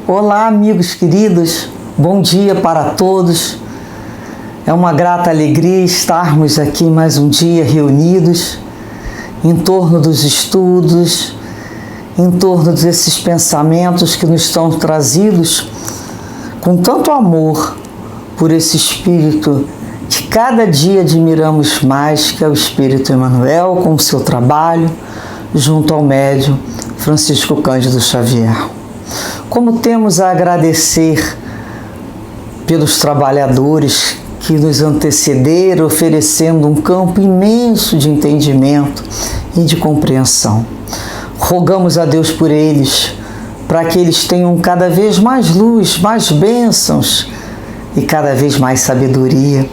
Olá, amigos queridos, bom dia para todos. É uma grata alegria estarmos aqui mais um dia reunidos em torno dos estudos, em torno desses pensamentos que nos estão trazidos com tanto amor por esse Espírito que cada dia admiramos mais, que é o Espírito Emmanuel, com o seu trabalho junto ao médium Francisco Cândido Xavier. Como temos a agradecer pelos trabalhadores que nos antecederam, oferecendo um campo imenso de entendimento e de compreensão. Rogamos a Deus por eles, para que eles tenham cada vez mais luz, mais bênçãos e cada vez mais sabedoria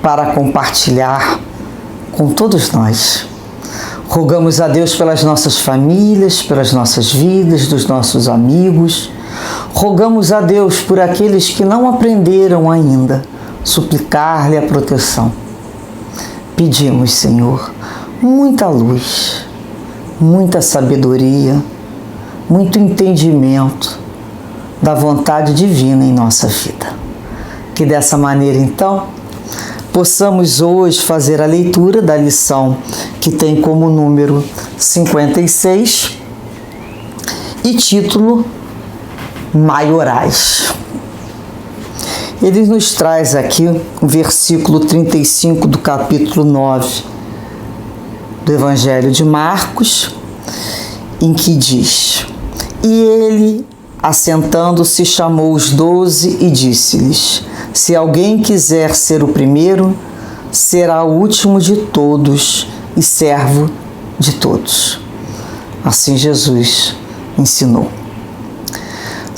para compartilhar com todos nós. Rogamos a Deus pelas nossas famílias, pelas nossas vidas, dos nossos amigos. Rogamos a Deus por aqueles que não aprenderam ainda, suplicar-lhe a proteção. Pedimos, Senhor, muita luz, muita sabedoria, muito entendimento da vontade divina em nossa vida. Que dessa maneira, então, possamos hoje fazer a leitura da lição que tem como número 56 e título Maiorais. Ele nos traz aqui o versículo 35 do capítulo 9 do Evangelho de Marcos, em que diz: E ele, assentando-se, chamou os 12 e disse-lhes: Se alguém quiser ser o primeiro, será o último de todos e servo de todos. Assim Jesus ensinou.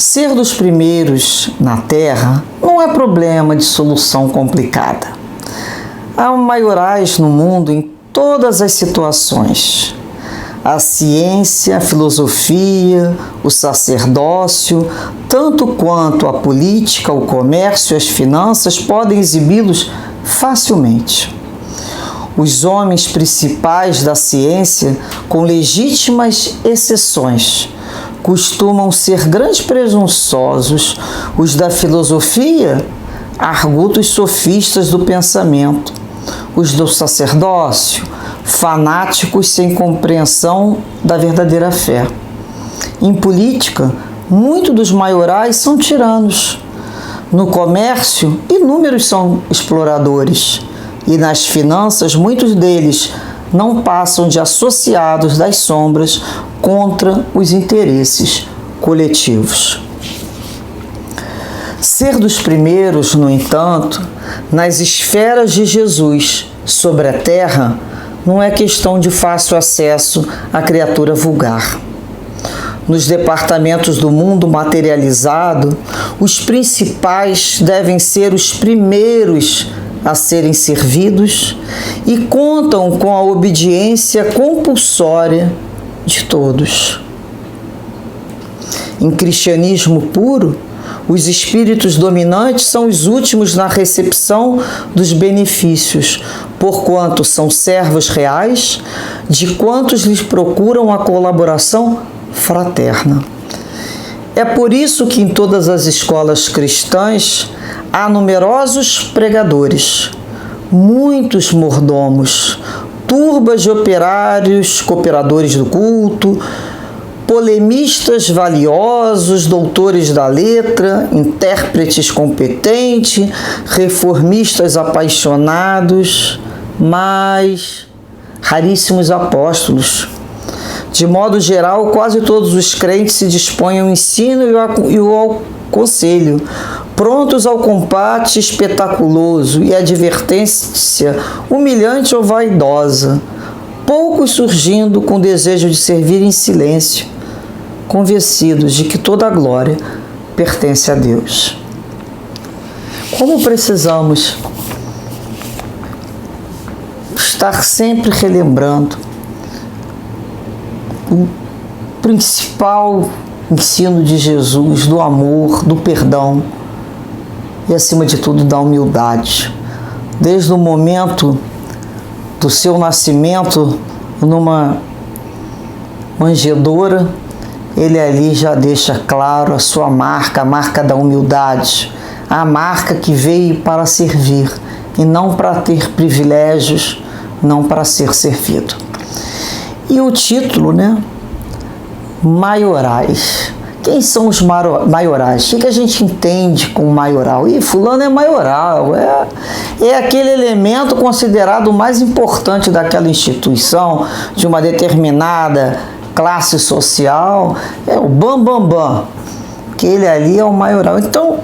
Ser dos primeiros na Terra não é problema de solução complicada. Há maiorais no mundo em todas as situações. A ciência, a filosofia, o sacerdócio, tanto quanto a política, o comércio e as finanças podem exibi-los facilmente. Os homens principais da ciência, com legítimas exceções, costumam ser grandes presunçosos. Os da filosofia, argutos sofistas do pensamento. Os do sacerdócio, fanáticos sem compreensão da verdadeira fé. Em política, muitos dos maiorais são tiranos. No comércio, inúmeros são exploradores. E nas finanças, muitos deles não passam de associados das sombras contra os interesses coletivos. Ser dos primeiros, no entanto, nas esferas de Jesus sobre a terra, não é questão de fácil acesso à criatura vulgar. Nos departamentos do mundo materializado, os principais devem ser os primeiros a serem servidos e contam com a obediência compulsória de todos. Em cristianismo puro, os espíritos dominantes são os últimos na recepção dos benefícios, porquanto são servos reais de quantos lhes procuram a colaboração fraterna. É por isso que em todas as escolas cristãs há numerosos pregadores, muitos mordomos, turbas de operários, cooperadores do culto, polemistas valiosos, doutores da letra, intérpretes competentes, reformistas apaixonados, mas raríssimos apóstolos. De modo geral, quase todos os crentes se dispõem ao ensino e ao conselho, prontos ao combate espetaculoso e advertência humilhante ou vaidosa, poucos surgindo com desejo de servir em silêncio, convencidos de que toda a glória pertence a Deus. Como precisamos estar sempre relembrando o principal ensino de Jesus, do amor, do perdão e, acima de tudo, da humildade. Desde o momento do seu nascimento numa manjedoura, ele ali já deixa claro a sua marca, a marca da humildade, a marca que veio para servir e não para ter privilégios, não para ser servido. E o título, né? Maiorais. Quem são os maiorais? O que a gente entende com maioral? Fulano é maioral, é aquele elemento considerado o mais importante daquela instituição, de uma determinada classe social, é o bam, que ele ali é o maioral. Então,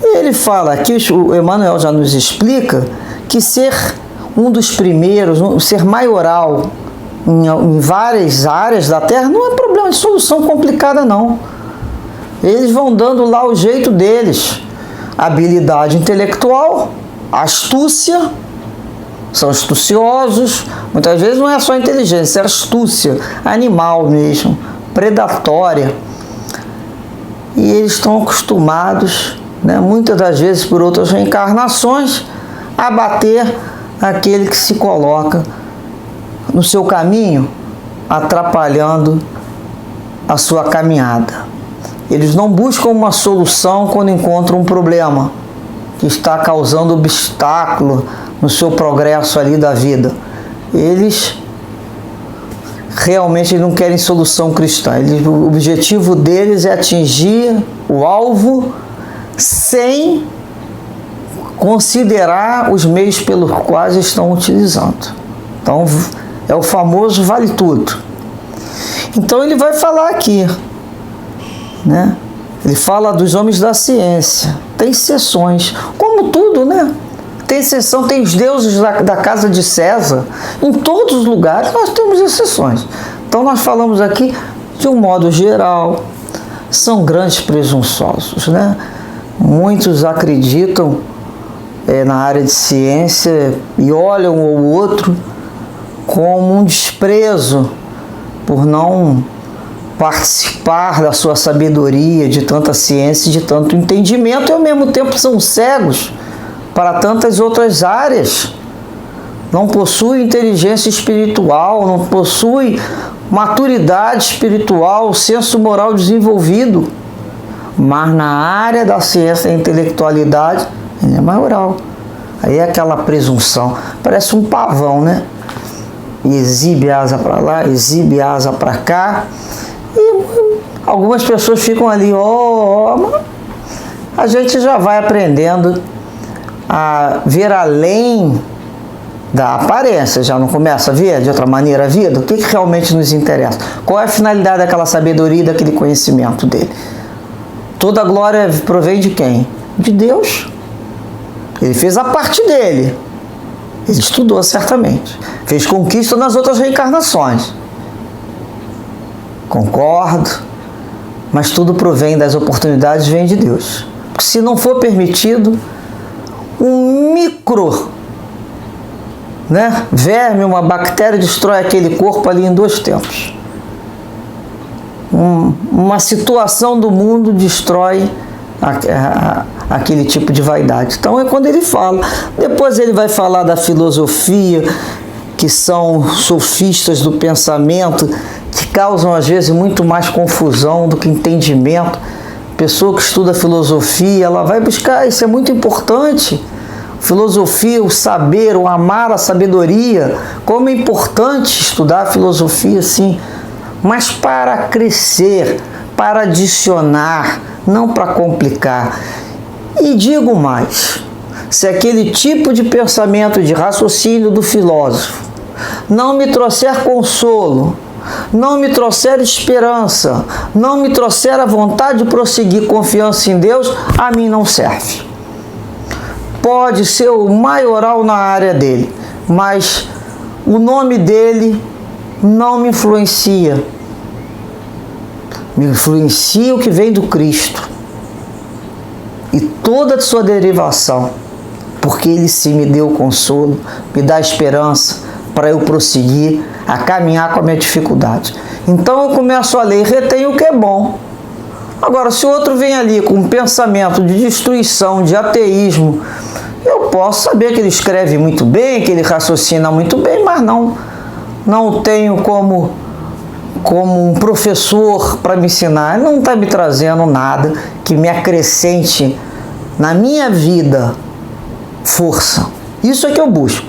ele fala aqui, o Emmanuel já nos explica, que ser um dos primeiros, ser maioral em várias áreas da Terra não é problema de solução complicada, não. Eles vão dando lá o jeito deles. Habilidade intelectual, astúcia, são astuciosos. Muitas vezes não é só inteligência, é astúcia, animal mesmo, predatória. E eles estão acostumados, né, muitas das vezes por outras reencarnações, a bater aquele que se coloca no seu caminho, atrapalhando a sua caminhada. Eles não buscam uma solução quando encontram um problema que está causando obstáculo no seu progresso ali da vida. Eles realmente não querem solução cristã. O objetivo deles é atingir o alvo sem considerar os meios pelos quais estão utilizando. Então, é o famoso vale tudo. Então ele vai falar aqui, né? Ele fala dos homens da ciência. Tem exceções, como tudo, né? Tem exceção, tem os deuses da casa de César. Em todos os lugares nós temos exceções. Então nós falamos aqui de um modo geral. São grandes presunçosos, né? Muitos acreditam na área de ciência e olham o outro como um desprezo por não participar da sua sabedoria, de tanta ciência, de tanto entendimento, e ao mesmo tempo são cegos para tantas outras áreas. Não possui inteligência espiritual, não possui maturidade espiritual, senso moral desenvolvido, mas na área da ciência e intelectualidade ele é maioral. Aí é aquela presunção, parece um pavão, né? E exibe asa para lá, exibe asa para cá, e algumas pessoas ficam ali, a gente já vai aprendendo a ver além da aparência, já não começa a ver de outra maneira a vida, o que realmente nos interessa, qual é a finalidade daquela sabedoria, daquele conhecimento dele. Toda a glória provém de quem? De Deus. Ele fez a parte dele. Ele estudou certamente. Fez conquista nas outras reencarnações. Concordo. Mas tudo provém das oportunidades, vem de Deus. Porque se não for permitido, um micro, né, verme, uma bactéria destrói aquele corpo ali em 2 tempos. Uma situação do mundo destrói aquele tipo de vaidade. Então é quando ele fala. Depois ele vai falar da filosofia, que são sofistas do pensamento, que causam às vezes muito mais confusão do que entendimento. Pessoa que estuda filosofia, ela vai buscar, isso é muito importante. Filosofia, o saber, o amar a sabedoria, como é importante estudar a filosofia, sim, mas para crescer, para adicionar, não para complicar. E digo mais, se aquele tipo de pensamento, de raciocínio do filósofo não me trouxer consolo, não me trouxer esperança, não me trouxer a vontade de prosseguir confiança em Deus, a mim não serve. Pode ser o maioral na área dele, mas o nome dele não me influencia. Me influencia o que vem do Cristo e toda a sua derivação, porque ele sim me deu consolo, me dá esperança para eu prosseguir a caminhar com a minha dificuldade. Então eu começo a ler e retenho o que é bom. Agora, se o outro vem ali com um pensamento de destruição, de ateísmo, eu posso saber que ele escreve muito bem, que ele raciocina muito bem, mas não tenho como como um professor para me ensinar, não está me trazendo nada que me acrescente na minha vida força. Isso é que eu busco.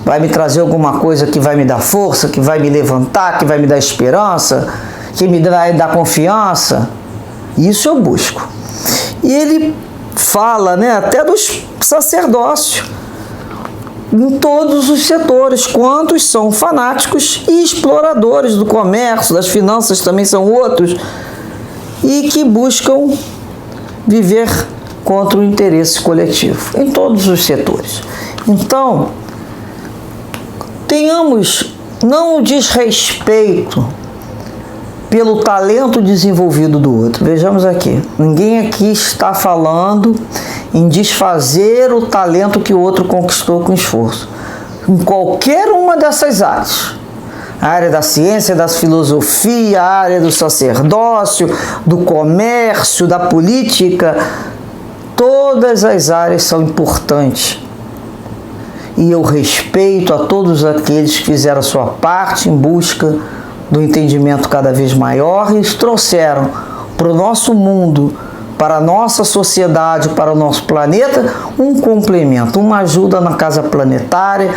Vai me trazer alguma coisa que vai me dar força, que vai me levantar, que vai me dar esperança, que me vai dar confiança. Isso eu busco. E ele fala, né, até dos sacerdócios, em todos os setores, quantos são fanáticos e exploradores do comércio, das finanças também são outros, e que buscam viver contra o interesse coletivo, em todos os setores. Então, tenhamos não o desrespeito pelo talento desenvolvido do outro. Vejamos aqui, ninguém aqui está falando em desfazer o talento que o outro conquistou com esforço. Em qualquer uma dessas áreas. A área da ciência, da filosofia, a área do sacerdócio, do comércio, da política, todas as áreas são importantes. E eu respeito a todos aqueles que fizeram a sua parte em busca do entendimento cada vez maior e trouxeram para o nosso mundo, para a nossa sociedade, para o nosso planeta, um complemento, uma ajuda na casa planetária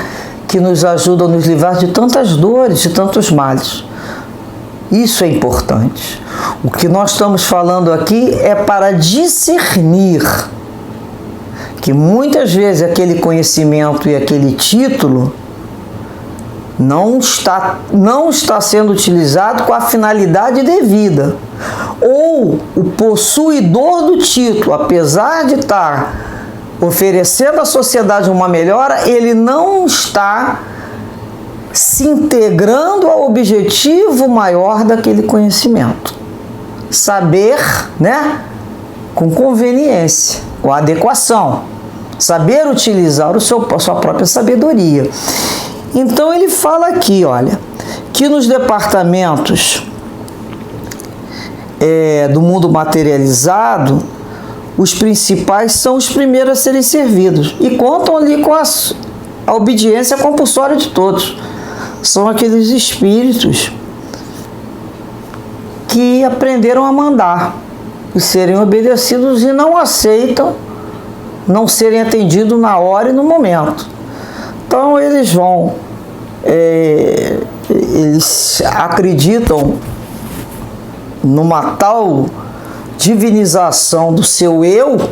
que nos ajuda a nos livrar de tantas dores, de tantos males. Isso é importante. O que nós estamos falando aqui é para discernir que muitas vezes aquele conhecimento e aquele título não está sendo utilizado com a finalidade devida. Ou o possuidor do título, apesar de estar oferecendo à sociedade uma melhora, ele não está se integrando ao objetivo maior daquele conhecimento. Saber, né, com conveniência, com adequação. Saber utilizar a sua própria sabedoria. Então ele fala aqui, olha, que nos departamentos do mundo materializado, os principais são os primeiros a serem servidos e contam ali com a obediência compulsória de todos. São aqueles espíritos que aprenderam a mandar e serem obedecidos e não aceitam não serem atendidos na hora e no momento. Então eles vão, eles acreditam numa tal divinização do seu eu,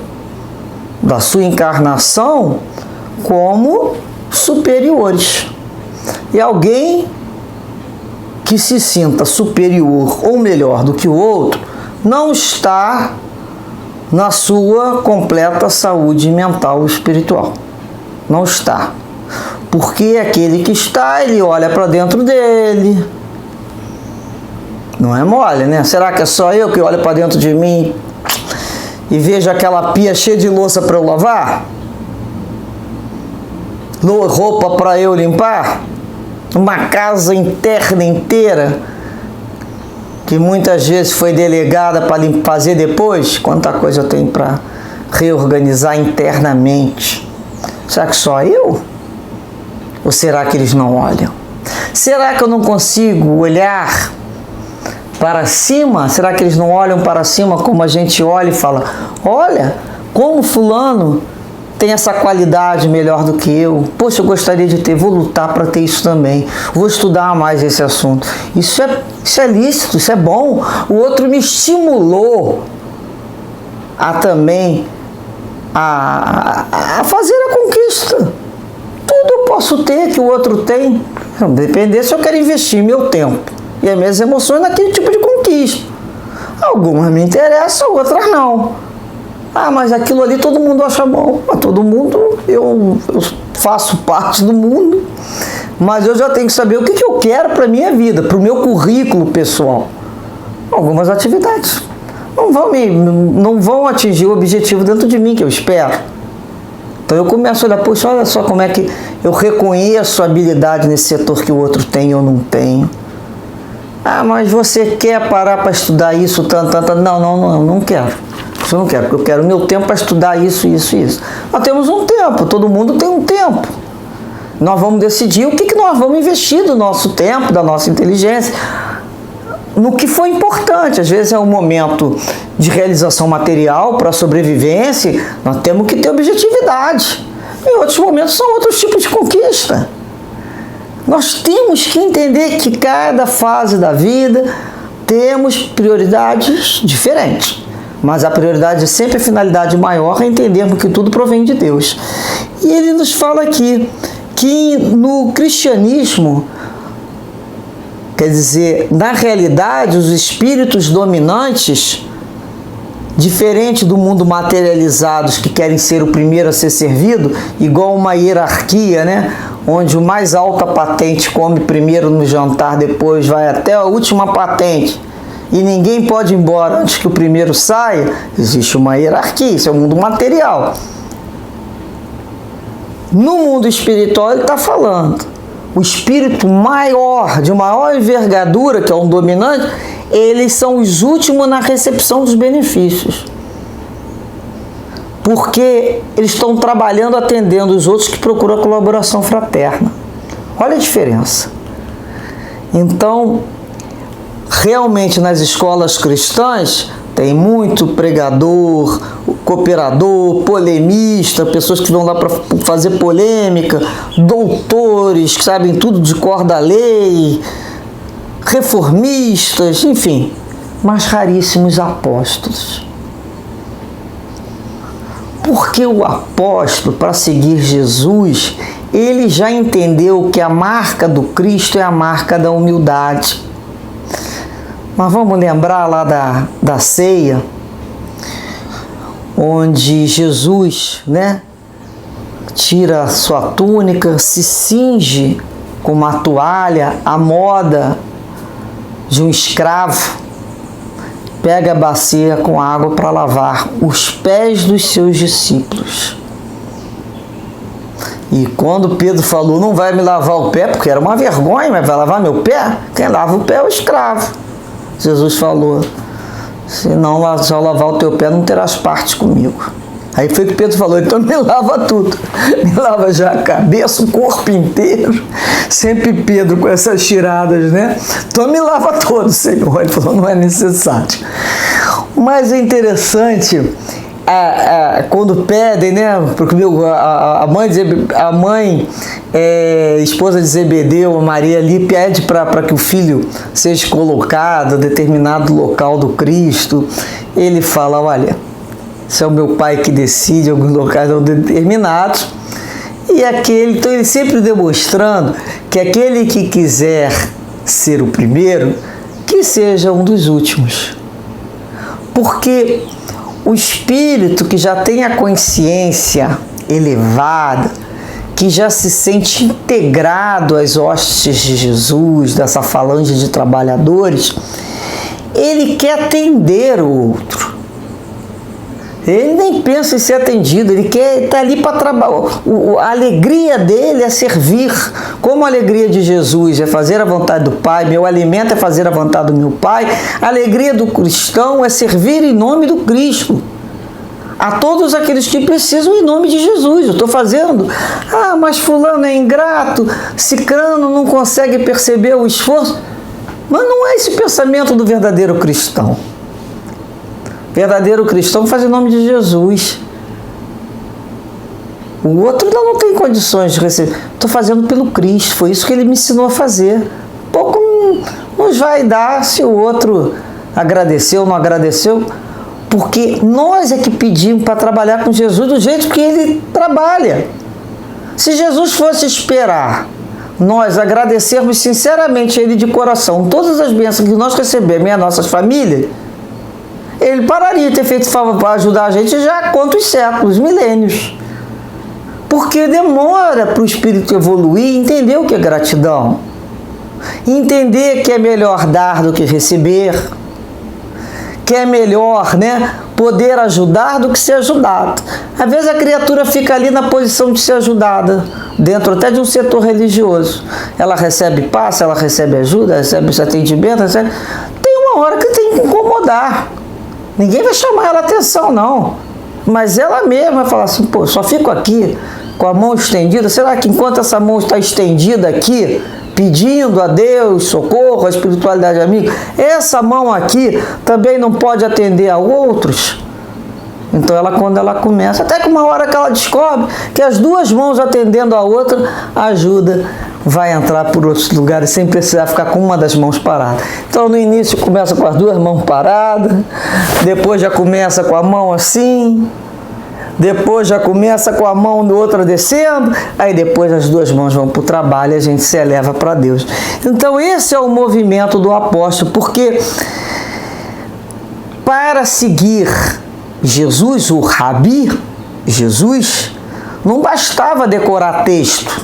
da sua encarnação, como superiores. E alguém que se sinta superior ou melhor do que o outro, não está na sua completa saúde mental e espiritual. Não está. Porque aquele que está, ele olha para dentro dele. Não é mole, né? Será que é só eu que olho para dentro de mim e vejo aquela pia cheia de louça para eu lavar? Roupa para eu limpar? Uma casa interna inteira que muitas vezes foi delegada para fazer depois? Quanta coisa eu tenho para reorganizar internamente. Será que só eu? Ou será que eles não olham? Será que eu não consigo olhar para cima? Será que eles não olham para cima como a gente olha e fala: olha, como fulano tem essa qualidade melhor do que eu. Poxa, eu gostaria de ter, vou lutar para ter isso também. Vou estudar mais esse assunto. Isso é lícito, isso é bom. O outro me estimulou a também a fazer a conquista. Tudo eu posso ter que o outro tem. Depender se eu quero investir meu tempo e as minhas emoções naquele tipo de conquista. Algumas me interessam, outras não. Ah, mas aquilo ali todo mundo acha bom. Todo mundo, eu faço parte do mundo, mas eu já tenho que saber o que eu quero para a minha vida, para o meu currículo pessoal. Algumas atividades não vão atingir o objetivo dentro de mim que eu espero. Então eu começo a olhar, poxa, olha só como é que eu reconheço a habilidade nesse setor que o outro tem ou não tenho. Ah, mas você quer parar para estudar isso, tanto. Não quero. Isso eu não quero, porque eu quero meu tempo para estudar isso. Nós temos um tempo, todo mundo tem um tempo. Nós vamos decidir o que nós vamos investir do nosso tempo, da nossa inteligência, no que foi importante. Às vezes é um momento de realização material para a sobrevivência, nós temos que ter objetividade. Em outros momentos são outros tipos de conquista. Nós temos que entender que cada fase da vida temos prioridades diferentes. Mas a prioridade é sempre a finalidade maior, é entendermos que tudo provém de Deus. E ele nos fala aqui que no cristianismo, quer dizer, na realidade, os espíritos dominantes, diferente do mundo materializados que querem ser o primeiro a ser servido, igual uma hierarquia, né? Onde o mais alta patente come primeiro no jantar, depois vai até a última patente, e ninguém pode ir embora antes que o primeiro saia. Existe uma hierarquia, isso é o mundo material. No mundo espiritual ele está falando, o espírito maior, de maior envergadura, que é um dominante, eles são os últimos na recepção dos benefícios. Porque eles estão trabalhando, atendendo os outros que procuram a colaboração fraterna. Olha a diferença. Então, realmente nas escolas cristãs tem muito pregador, cooperador, polemista, pessoas que vão lá para fazer polêmica, doutores que sabem tudo de cor da lei, reformistas, enfim, mas raríssimos apóstolos. Porque o apóstolo, para seguir Jesus, ele já entendeu que a marca do Cristo é a marca da humildade. Mas vamos lembrar lá da ceia, onde Jesus, né, tira a sua túnica, se cinge com uma toalha, a moda de um escravo, pega a bacia com água para lavar os pés dos seus discípulos. E quando Pedro falou, não vai me lavar o pé, porque era uma vergonha, mas vai lavar meu pé? Quem lava o pé é o escravo. Jesus falou, se não só lavar o teu pé, não terás parte comigo. Aí foi que Pedro falou, então me lava tudo. Me lava já a cabeça, o corpo inteiro. Sempre Pedro com essas tiradas, né? Então me lava todo, Senhor. Ele falou, não é necessário. Mas é interessante, quando pedem, né? Porque a mãe esposa de Zebedeu, Maria ali, pede para que o filho seja colocado em determinado local do Cristo. Ele fala, olha, esse é o meu pai que decide, alguns locais são determinados. E então ele sempre demonstrando que aquele que quiser ser o primeiro, que seja um dos últimos. Porque o espírito que já tem a consciência elevada, que já se sente integrado às hostes de Jesus, dessa falange de trabalhadores, ele quer atender o outro. Ele nem pensa em ser atendido, ele quer estar ali para trabalhar. A alegria dele é servir, como a alegria de Jesus é fazer a vontade do Pai, meu alimento é fazer a vontade do meu Pai, a alegria do cristão é servir em nome do Cristo. A todos aqueles que precisam em nome de Jesus. Eu estou fazendo, mas fulano é ingrato, cicrano não consegue perceber o esforço. Mas não é esse pensamento do verdadeiro cristão. Verdadeiro cristão faz em nome de Jesus. O outro ainda não tem condições de receber. Estou fazendo pelo Cristo, foi isso que ele me ensinou a fazer. Pouco nos vai dar se o outro agradeceu ou não agradeceu, porque nós é que pedimos para trabalhar com Jesus do jeito que ele trabalha. Se Jesus fosse esperar nós agradecermos sinceramente a ele de coração todas as bênçãos que nós recebemos e as nossas famílias, ele pararia de ter feito favor para ajudar a gente já há quantos séculos, milênios. Porque demora para o espírito evoluir e entender o que é gratidão. Entender que é melhor dar do que receber. Que é melhor, né, poder ajudar do que ser ajudado. Às vezes a criatura fica ali na posição de ser ajudada, dentro até de um setor religioso. Ela recebe passe, ela recebe ajuda, recebe esse atendimento, recebe... Tem uma hora que tem que incomodar. Ninguém vai chamar ela a atenção, não. Mas ela mesma vai falar assim, pô, só fico aqui, com a mão estendida? Será que enquanto essa mão está estendida aqui, pedindo a Deus socorro, a espiritualidade amiga, essa mão aqui também não pode atender a outros? Então quando ela começa, até que uma hora que ela descobre que as duas mãos atendendo a outra, a ajuda vai entrar por outros lugares sem precisar ficar com uma das mãos parada. Então no início começa com as duas mãos paradas, depois já começa com a mão assim, depois já começa com a mão do outro descendo, aí depois as duas mãos vão para o trabalho e a gente se eleva para Deus. Então esse é o movimento do apóstolo, porque para seguir Jesus, o Rabi, Jesus, não bastava decorar texto,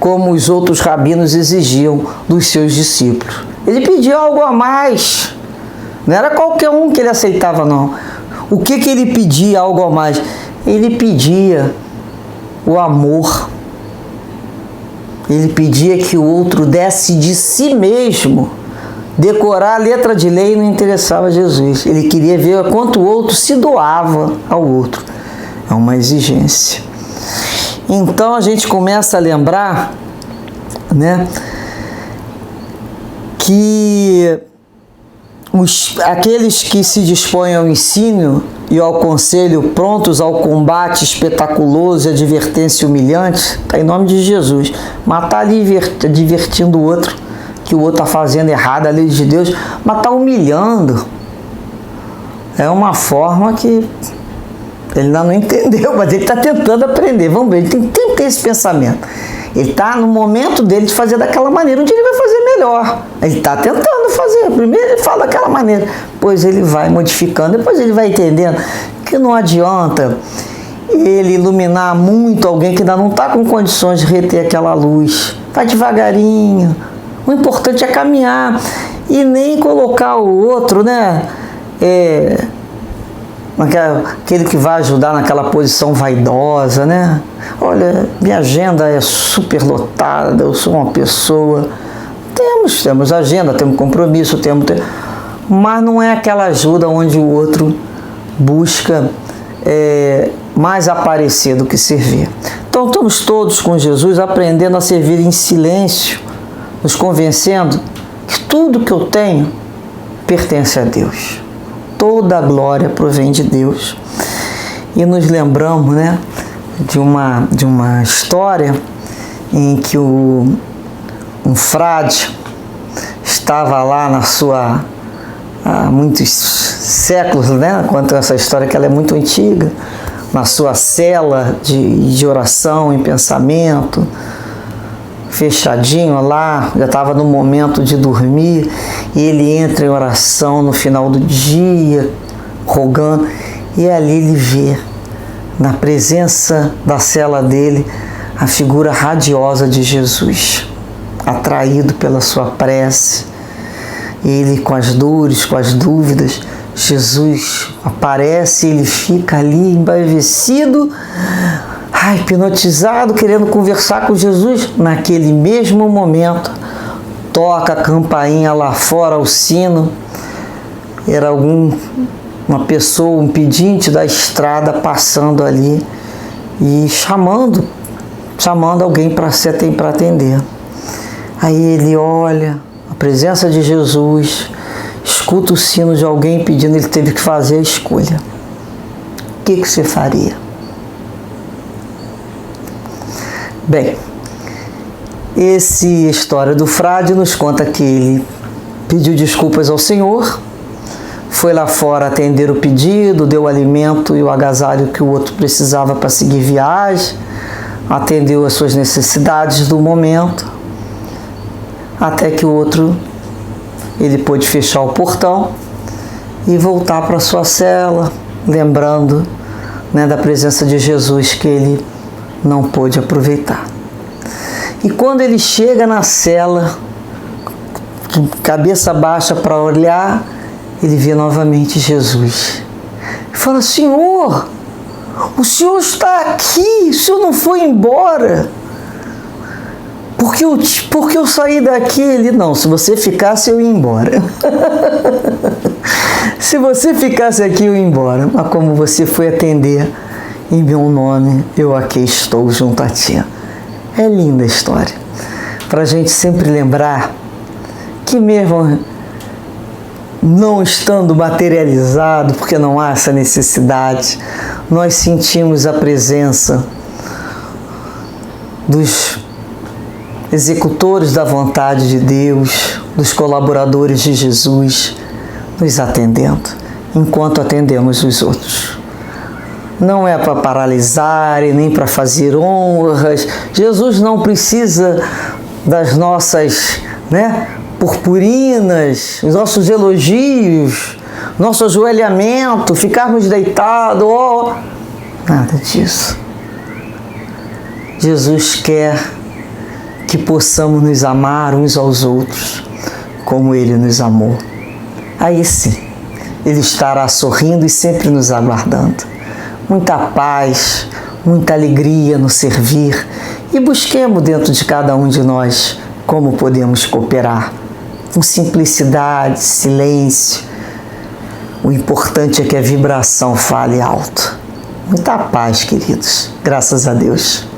como os outros rabinos exigiam dos seus discípulos. Ele pedia algo a mais. Não era qualquer um que ele aceitava, não. O que ele pedia, algo a mais? Ele pedia o amor. Ele pedia que o outro desse de si mesmo. Decorar a letra de lei não interessava a Jesus. Ele queria ver quanto o outro se doava ao outro. É uma exigência. Então a gente começa a lembrar, né, que aqueles que se dispõem ao ensino e ao conselho, prontos ao combate espetaculoso e advertência humilhante, está em nome de Jesus. Mas está ali divertindo o outro, que o outro está fazendo errado a lei de Deus, mas está humilhando. É uma forma que ele ainda não entendeu, mas ele está tentando aprender. Vamos ver, ele tem que ter esse pensamento. Ele está no momento dele de fazer daquela maneira, onde ele vai fazer melhor. Ele está tentando fazer. Primeiro ele fala daquela maneira, depois ele vai modificando, depois ele vai entendendo que não adianta ele iluminar muito alguém que ainda não está com condições de reter aquela luz. Vai devagarinho. O importante é caminhar e nem colocar o outro, né? Aquele que vai ajudar naquela posição vaidosa, né? Olha, minha agenda é super lotada, eu sou uma pessoa... Temos agenda, temos compromisso, mas não é aquela ajuda onde o outro busca mais aparecer do que servir. Então estamos todos com Jesus aprendendo a servir em silêncio, nos convencendo que tudo que eu tenho pertence a Deus. Toda a glória provém de Deus. E nos lembramos, né, de uma história em que um frade estava lá na sua... há muitos séculos, né, quanto essa história que ela é muito antiga, na sua cela de oração em pensamento, fechadinho lá, já estava no momento de dormir, e ele entra em oração no final do dia, rogando, e ali ele vê, na presença da cela dele, a figura radiosa de Jesus, atraído pela sua prece. Ele com as dores, com as dúvidas, Jesus aparece, ele fica ali embevecido, hipnotizado, querendo conversar com Jesus. Naquele mesmo momento, toca a campainha lá fora, o sino. Era uma pessoa, um pedinte da estrada passando ali e chamando alguém para atender. Aí ele olha a presença de Jesus, escuta o sino de alguém pedindo, ele teve que fazer a escolha. O que você faria? Bem, essa história do frade nos conta que ele pediu desculpas ao Senhor, foi lá fora atender o pedido, deu o alimento e o agasalho que o outro precisava para seguir viagem, atendeu as suas necessidades do momento, até que o outro, ele pôde fechar o portão e voltar para sua cela, lembrando, né, da presença de Jesus que ele não pôde aproveitar. E quando ele chega na cela, cabeça baixa para olhar, ele vê novamente Jesus. Ele fala: Senhor, o Senhor está aqui, o Senhor não foi embora. Porque eu saí daqui? Ele: não, se você ficasse eu ia embora. Se você ficasse aqui eu ia embora. Mas como você foi atender, em meu nome eu aqui estou junto a ti. É linda a história, para a gente sempre lembrar que mesmo não estando materializado, porque não há essa necessidade, nós sentimos a presença dos executores da vontade de Deus, dos colaboradores de Jesus, nos atendendo, enquanto atendemos os outros. Não é para paralisar e nem para fazer honras. Jesus não precisa das nossas, purpurinas, os nossos elogios, nosso ajoelhamento, ficarmos deitados, nada disso. Jesus quer que possamos nos amar uns aos outros como Ele nos amou. Aí sim, Ele estará sorrindo e sempre nos aguardando. Muita paz, muita alegria no servir e busquemos dentro de cada um de nós como podemos cooperar. Com simplicidade, silêncio. O importante é que a vibração fale alto. Muita paz, queridos. Graças a Deus.